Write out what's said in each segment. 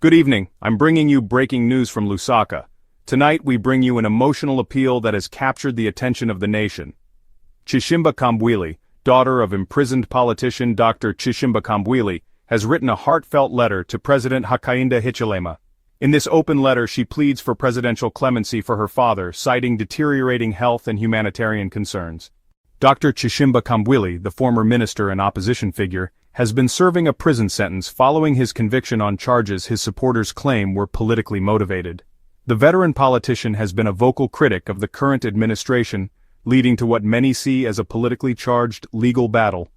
Good evening, I'm bringing you breaking news from Lusaka. Tonight we bring you an emotional appeal that has captured the attention of the nation. Chishimba Kambwili, daughter of imprisoned politician Dr. Chishimba Kambwili, has written a heartfelt letter to President Hakainde Hichilema. In this open letter she pleads for presidential clemency for her father, citing deteriorating health and humanitarian concerns. Dr. Chishimba Kambwili, the former minister and opposition figure, has been serving a prison sentence following his conviction on charges his supporters claim were politically motivated. The veteran politician has been a vocal critic of the current administration, leading to what many see as a politically charged legal battle.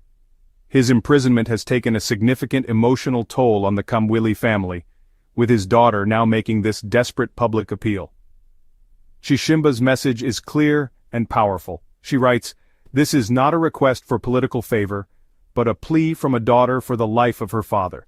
His imprisonment has taken a significant emotional toll on the Kambwili family, with his daughter now making this desperate public appeal. Chishimba's message is clear and powerful. She writes, "This is not a request for political favor, but a plea from a daughter for the life of her father."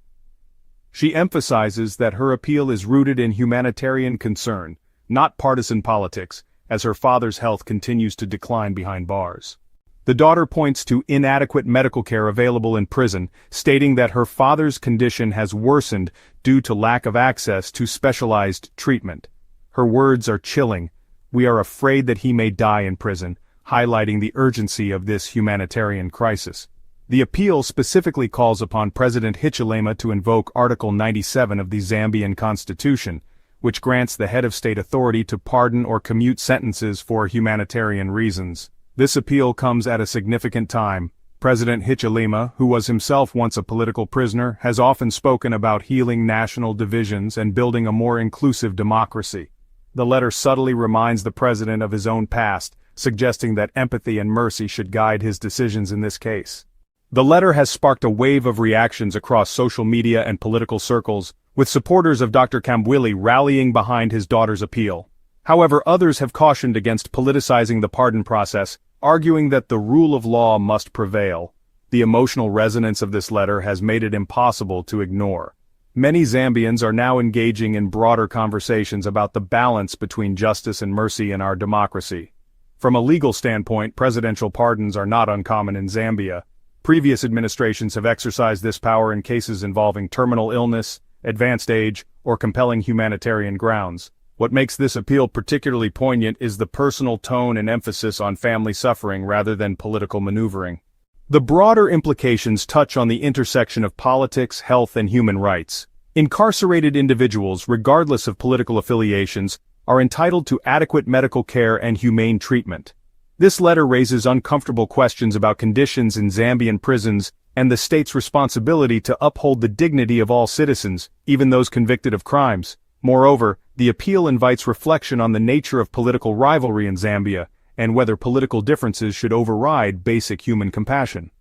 She emphasizes that her appeal is rooted in humanitarian concern, not partisan politics, as her father's health continues to decline behind bars. The daughter points to inadequate medical care available in prison, stating that her father's condition has worsened due to lack of access to specialized treatment. Her words are chilling. "We are afraid that he may die in prison," highlighting the urgency of this humanitarian crisis. The appeal specifically calls upon President Hichilema to invoke Article 97 of the Zambian Constitution, which grants the head of state authority to pardon or commute sentences for humanitarian reasons. This appeal comes at a significant time. President Hichilema, who was himself once a political prisoner, has often spoken about healing national divisions and building a more inclusive democracy. The letter subtly reminds the president of his own past, suggesting that empathy and mercy should guide his decisions in this case. The letter has sparked a wave of reactions across social media and political circles, with supporters of Dr. Kambwili rallying behind his daughter's appeal. However, others have cautioned against politicizing the pardon process, arguing that the rule of law must prevail. The emotional resonance of this letter has made it impossible to ignore. Many Zambians are now engaging in broader conversations about the balance between justice and mercy in our democracy. From a legal standpoint, presidential pardons are not uncommon in Zambia. Previous administrations have exercised this power in cases involving terminal illness, advanced age, or compelling humanitarian grounds. What makes this appeal particularly poignant is the personal tone and emphasis on family suffering rather than political maneuvering. The broader implications touch on the intersection of politics, health, and human rights. Incarcerated individuals, regardless of political affiliations, are entitled to adequate medical care and humane treatment. This letter raises uncomfortable questions about conditions in Zambian prisons and the state's responsibility to uphold the dignity of all citizens, even those convicted of crimes. Moreover, the appeal invites reflection on the nature of political rivalry in Zambia, and whether political differences should override basic human compassion.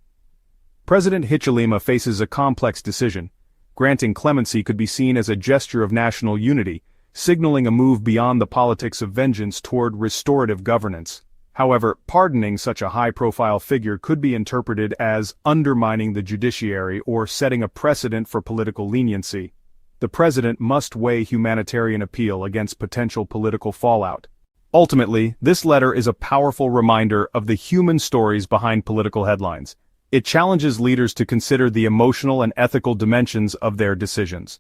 President Hichilema faces a complex decision. Granting clemency could be seen as a gesture of national unity, signaling a move beyond the politics of vengeance toward restorative governance. However, pardoning such a high-profile figure could be interpreted as undermining the judiciary or setting a precedent for political leniency. The president must weigh humanitarian appeal against potential political fallout. Ultimately, this letter is a powerful reminder of the human stories behind political headlines. It challenges leaders to consider the emotional and ethical dimensions of their decisions.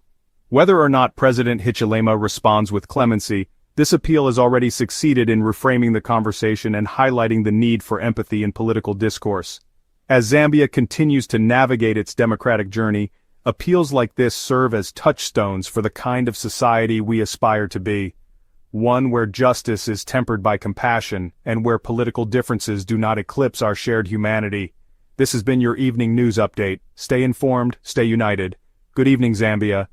Whether or not President Hichilema responds with clemency, this appeal has already succeeded in reframing the conversation and highlighting the need for empathy in political discourse. As Zambia continues to navigate its democratic journey, appeals like this serve as touchstones for the kind of society we aspire to be. One where justice is tempered by compassion and where political differences do not eclipse our shared humanity. This has been your evening news update. Stay informed, stay united. Good evening, Zambia.